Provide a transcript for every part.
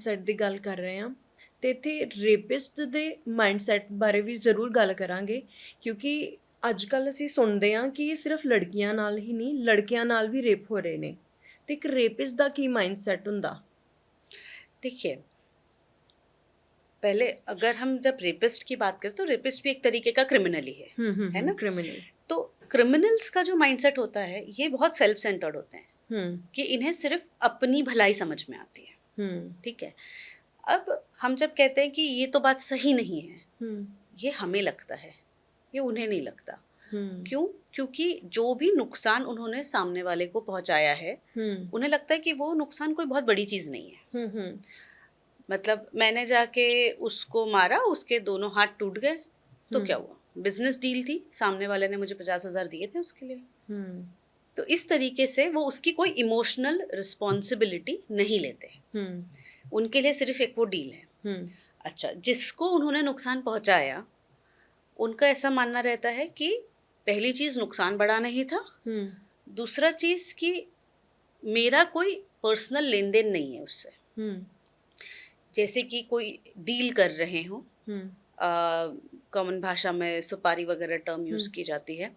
Set ਦੀ ਗੱਲ ਕਰ ਰਹੇ ਹਾਂ ਤੇ ਇੱਥੇ ਰੇਪਿਸਟ ਦੇ ਮਾਈਂਡਸੈਟ ਬਾਰੇ ਵੀ ਜ਼ਰੂਰ ਗੱਲ ਕਰਾਂਗੇ ਕਿਉਂਕਿ ਅੱਜ ਕੱਲ੍ਹ ਅਸੀਂ ਸੁਣਦੇ ਹਾਂ ਕਿ ਇਹ ਸਿਰਫ ਲੜਕੀਆਂ ਨਾਲ ਹੀ ਨਹੀਂ ਲੜਕਿਆਂ ਨਾਲ ਵੀ ਰੇਪ ਹੋ ਰਹੇ ਨੇ ਤੇ ਇੱਕ ਰੇਪਿਸਟ ਦਾ ਕੀ ਮਾਈਂਡਸੈਟ ਹੁੰਦਾ। देखिए, पहले अगर हम जब रेपिस्ट की बात करें तो रेपिस्ट भी एक तरीके का क्रिमिनल ही है ना? क्रिमिनल। तो क्रिमिनल्स का जो माइंडसेट होता है ये बहुत सेल्फ सेंटर्ड होते हैं कि इन्हें सिर्फ अपनी भलाई समझ में आती है। ठीक है। अब हम जब कहते हैं कि ये तो बात सही नहीं है, ये हमें लगता है, ये उन्हें नहीं लगता। क्यों? क्योंकि जो भी नुकसान उन्होंने सामने वाले को पहुंचाया है, उन्हें लगता है कि वो नुकसान कोई बहुत बड़ी चीज नहीं है। मतलब मैंने जाके उसको मारा, उसके दोनों हाथ टूट गए, तो क्या हुआ? बिजनेस डील थी, सामने वाले ने मुझे 50,000 दिए थे उसके लिए। तो इस तरीके से वो उसकी कोई इमोशनल रिस्पॉन्सिबिलिटी नहीं लेते। उनके लिए सिर्फ एक वो डील है। अच्छा, जिसको उन्होंने नुकसान पहुंचाया, उनका ऐसा मानना रहता है कि पहली चीज नुकसान बड़ा नहीं था, दूसरा चीज कि मेरा कोई पर्सनल लेन देन नहीं है उससे। जैसे कि कोई डील कर रहे हो, कॉमन भाषा में सुपारी वगैरह टर्म यूज की जाती है।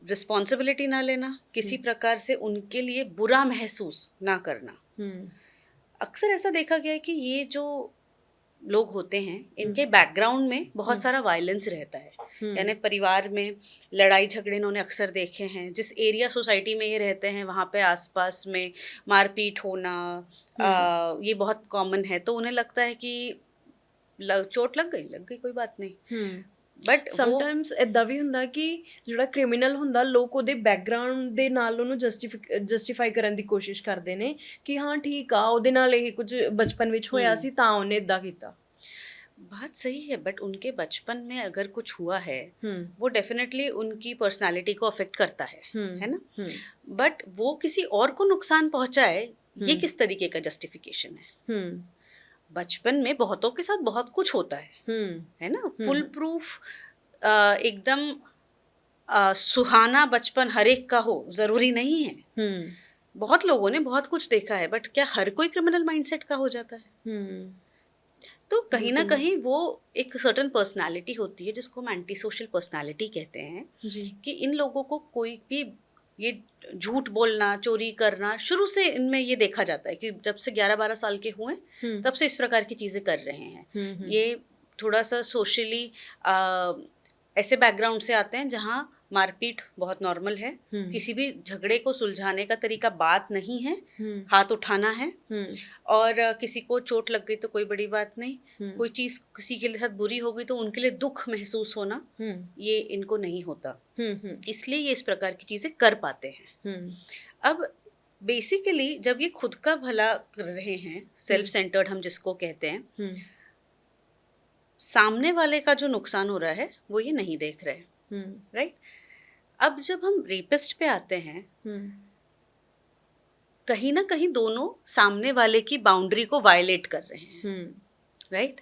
रिस्पॉन्सिबिलिटी ना लेना, किसी प्रकार से उनके लिए बुरा महसूस ना करना। अक्सर ऐसा देखा गया है कि ये जो लोग होते हैं इनके बैकग्राउंड में बहुत सारा वायलेंस रहता है। यानी परिवार में लड़ाई झगड़े इन्होंने अक्सर देखे हैं। जिस एरिया सोसाइटी में ये रहते हैं वहाँ पे आसपास में मारपीट होना ये बहुत कॉमन है। तो उन्हें लगता है कि चोट लग गई कोई बात नहीं। ਬਟ ਸਮਟਾਈਮਸ ਇਦਾਂ ਵੀ ਹੁੰਦਾ ਕਿ ਜਿਹੜਾ ਕ੍ਰਿਮੀਨਲ ਹੁੰਦਾ ਲੋਕ ਉਹਦੇ ਬੈਕਗ੍ਰਾਉਂਡ ਦੇ ਨਾਲ ਉਹਨੂੰ ਜਸਟੀਫਾਈ ਕਰਨ ਦੀ ਕੋਸ਼ਿਸ਼ ਕਰਦੇ ਨੇ ਕਿ ਹਾਂ ਠੀਕ ਆ ਉਹਦੇ ਨਾਲ ਇਹ ਕੁਝ ਬਚਪਨ ਵਿੱਚ ਹੋਇਆ ਸੀ ਤਾਂ ਉਹਨੇ ਇਦਾਂ ਕੀਤਾ। बात सही है, बट उनके बचपन में अगर कुछ हुआ है वो डेफिनेटली उनकी पर्सनालिटी को अफेक्ट करता है ना? बट वो किसी और को नुकसान पहुंचाए, ये किस तरीके का जस्टिफिकेशन है? बचपन में बहुतों के साथ बहुत कुछ होता है ना? फुल प्रूफ एकदम सुहाना बचपन हर एक का हो जरूरी नहीं है। बहुत लोगों ने बहुत कुछ देखा है, बट क्या हर कोई क्रिमिनल माइंडसेट का हो जाता है? तो कहीं ना कहीं वो एक सर्टन पर्सनालिटी होती है जिसको हम एंटी सोशल पर्सनालिटी कहते हैं कि इन लोगों को कोई भी ये झूठ बोलना, चोरी करना, शुरू से इनमें ये देखा जाता है कि जब से 11-12 साल के हुए तब से इस प्रकार की चीज़ें कर रहे हैं। ये थोड़ा सा सोशली ऐसे बैकग्राउंड से आते हैं जहाँ मारपीट बहुत नॉर्मल है। किसी भी झगड़े को सुलझाने का तरीका बात नहीं है, हाथ उठाना है। और किसी को चोट लग गई तो कोई बड़ी बात नहीं, कोई चीज किसी के साथ बुरी हो गई तो उनके लिए दुख महसूस होना ये इनको नहीं होता। इसलिए ये इस प्रकार की चीजें कर पाते हैं। अब बेसिकली जब ये खुद का भला कर रहे हैं, सेल्फ सेंटर्ड हम जिसको कहते हैं, सामने वाले का जो नुकसान हो रहा है वो ये नहीं देख रहे। राइट? अब जब हम रेपिस्ट पे आते हैं, कहीं ना कहीं दोनों सामने वाले की बाउंड्री को वायलेट कर रहे हैं। राइट?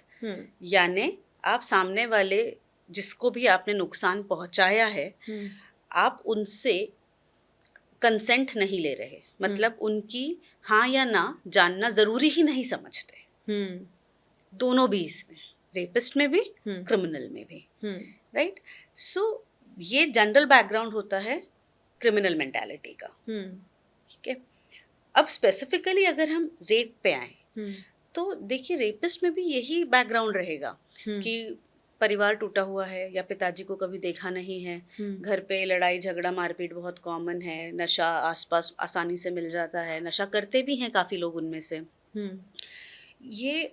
यानी आप सामने वाले जिसको भी आपने नुकसान पहुंचाया है, आप उनसे कंसेंट नहीं ले रहे, मतलब उनकी हाँ या ना जानना जरूरी ही नहीं समझते। दोनों भी इसमें, रेपिस्ट में भी क्रिमिनल में भी। राइट? सो ये जनरल बैकग्राउंड होता है क्रिमिनल मेंटालिटी का। ठीक है। अब स्पेसिफिकली अगर हम रेप पे आए तो देखिए रेपिस्ट में भी यही बैकग्राउंड रहेगा कि परिवार टूटा हुआ है या पिताजी को कभी देखा नहीं है, घर पे लड़ाई झगड़ा मारपीट बहुत कॉमन है, नशा आसपास आसानी से मिल जाता है, नशा करते भी हैं काफ़ी लोग उनमें से। ये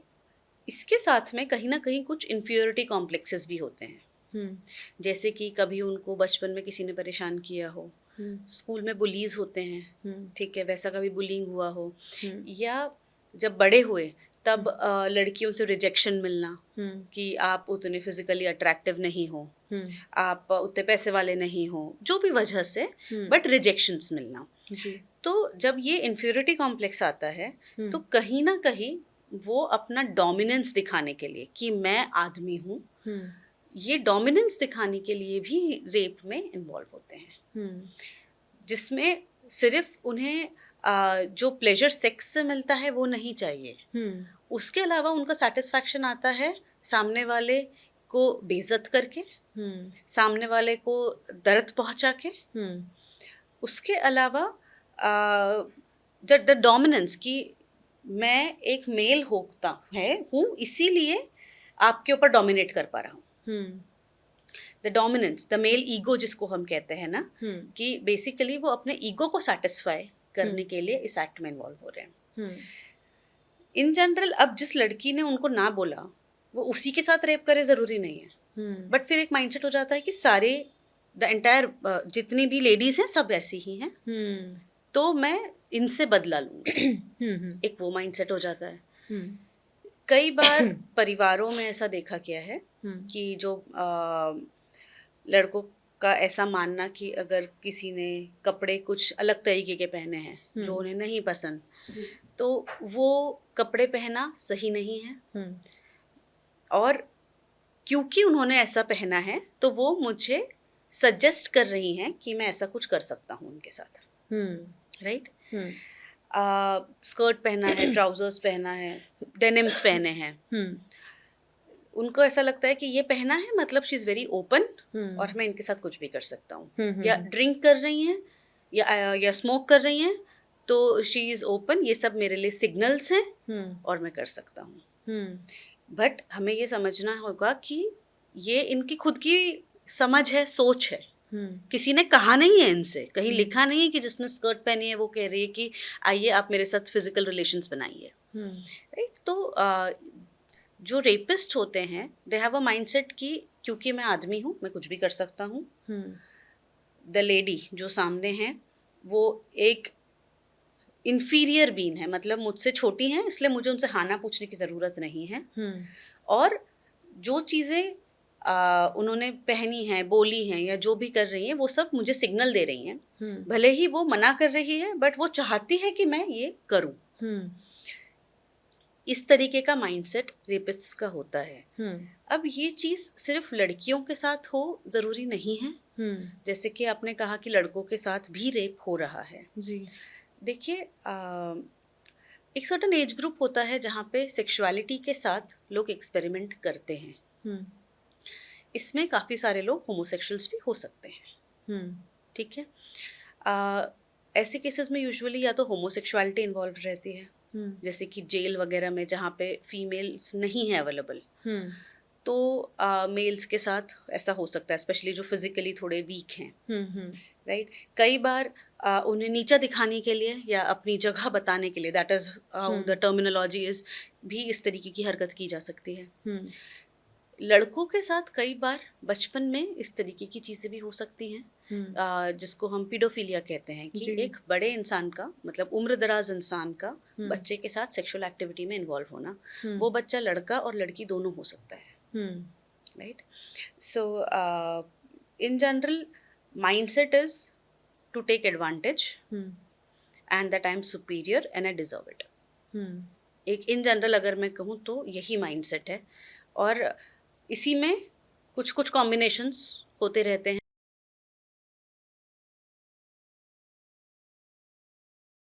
इसके साथ में कहीं ना कहीं कुछ इन्फीरियरिटी कॉम्प्लेक्सेस भी होते हैं। जैसे कि कभी उनको बचपन में किसी ने परेशान किया हो, स्कूल में बुलीज होते हैं, ठीक है, वैसा कभी बुलिंग हुआ हो, या जब बड़े हुए तब लड़कियों से रिजेक्शन मिलना कि आप उतने फिजिकली अट्रैक्टिव नहीं हो, आप उतने पैसे वाले नहीं हो, जो भी वजह से, बट रिजेक्शंस मिलना। तो जब ये इन्फीरियरिटी कॉम्प्लेक्स आता है तो कहीं ना कहीं वो अपना डोमिनेंस दिखाने के लिए कि मैं आदमी हूँ, ये डोमिनेंस दिखाने के लिए भी रेप में इन्वॉल्व होते हैं, जिसमें सिर्फ उन्हें जो प्लेजर सेक्स से मिलता है वो नहीं चाहिए। उसके अलावा उनका सेटिस्फैक्शन आता है सामने वाले को बेइज्जत करके, सामने वाले को दर्द पहुंचा के। उसके अलावा द डोमिनेंस की मैं एक मेल होता हूँ इसीलिए आपके ऊपर डोमिनेट कर पा रहा हूँ। The dominance, the male ego जिसको हम कहते हैं ना, कि बेसिकली वो अपने ईगो को सेटिस्फाई करने के लिए इस एक्ट में इन्वॉल्व हो रहे हैं। इन जनरल अब जिस लड़की ने उनको ना बोला वो उसी के साथ रेप करे जरूरी नहीं है, बट फिर एक माइंडसेट हो जाता है कि सारे द एंटायर जितनी भी लेडीज हैं सब ऐसी ही हैं, तो मैं इनसे बदला लूंगी। एक वो माइंडसेट हो जाता है। कई बार परिवारों में ऐसा देखा गया है कि जो लड़कों का ऐसा मानना कि अगर किसी ने कपड़े कुछ अलग तरीके के पहने हैं जो उन्हें नहीं पसंद, तो वो कपड़े पहना सही नहीं है, और क्योंकि उन्होंने ऐसा पहना है तो वो मुझे सजेस्ट कर रही हैं कि मैं ऐसा कुछ कर सकता हूँ उनके साथ, राइट? स्कर्ट पहना है, ट्राउजर्स पहना है, डेनिम्स पहने हैं, उनको ऐसा लगता है कि ये पहना है मतलब शी इज़ वेरी ओपन और मैं इनके साथ कुछ भी कर सकता हूँ। या ड्रिंक कर रही हैं या स्मोक कर रही हैं तो शी इज़ ओपन, ये सब मेरे लिए सिग्नल्स हैं और मैं कर सकता हूँ। बट हमें ये समझना होगा कि ये इनकी खुद की समझ है, सोच है। किसी ने कहा नहीं है इनसे, कहीं लिखा नहीं है कि जिसने स्कर्ट पहनी है वो कह रही है कि आइए आप मेरे साथ फिजिकल रिलेशंस बनाइए, राइट? तो जो रेपिस्ट होते हैं दे हैव अ माइंडसेट कि क्योंकि मैं आदमी हूँ मैं कुछ भी कर सकता हूँ। द लेडी जो सामने है वो एक इन्फीरियर बीन है, मतलब मुझसे छोटी हैं इसलिए मुझे उनसे हाँ ना पूछने की ज़रूरत नहीं है। और जो चीज़ें उन्होंने पहनी हैं, बोली हैं या जो भी कर रही हैं वो सब मुझे सिग्नल दे रही हैं। भले ही वो मना कर रही है बट वो चाहती है कि मैं ये करूं। इस तरीके का माइंडसेट रेपिस्ट्स का होता है। अब ये चीज़ सिर्फ लड़कियों के साथ हो ज़रूरी नहीं है। जैसे कि आपने कहा कि लड़कों के साथ भी रेप हो रहा है जी। देखिए एक सर्टेन एज ग्रुप होता है जहाँ पे सेक्सुअलिटी के साथ लोग एक्सपेरिमेंट करते हैं। इसमें काफ़ी सारे लोग होमोसेक्सुअल्स भी हो सकते हैं, ठीक है? ऐसे केसेस में यूजुअली या तो होमोसेक्सुअलिटी इन्वॉल्व रहती है, जैसे कि जेल वगैरह में जहाँ पे फीमेल्स नहीं है अवेलेबल, तो मेल्स के साथ ऐसा हो सकता है, स्पेशली जो फिजिकली थोड़े वीक हैं, राइट? कई बार उन्हें नीचा दिखाने के लिए या अपनी जगह बताने के लिए, that is the terminology is, भी इस तरीके की हरकत की जा सकती है। लड़कों के साथ कई बार बचपन में इस तरीके की चीज़ें भी हो सकती हैं, जिसको हम पीडोफिलिया कहते हैं, कि एक बड़े इंसान का, मतलब उम्र दराज इंसान का बच्चे के साथ सेक्सुअल एक्टिविटी में इन्वॉल्व होना। वो बच्चा लड़का और लड़की दोनों हो सकता है, right? So in general mindset is to take advantage and that I am superior and I deserve it. एक इन जनरल अगर मैं कहूँ तो यही माइंडसेट है, और इसी में कुछ कुछ कॉम्बिनेशंस होते रहते हैं।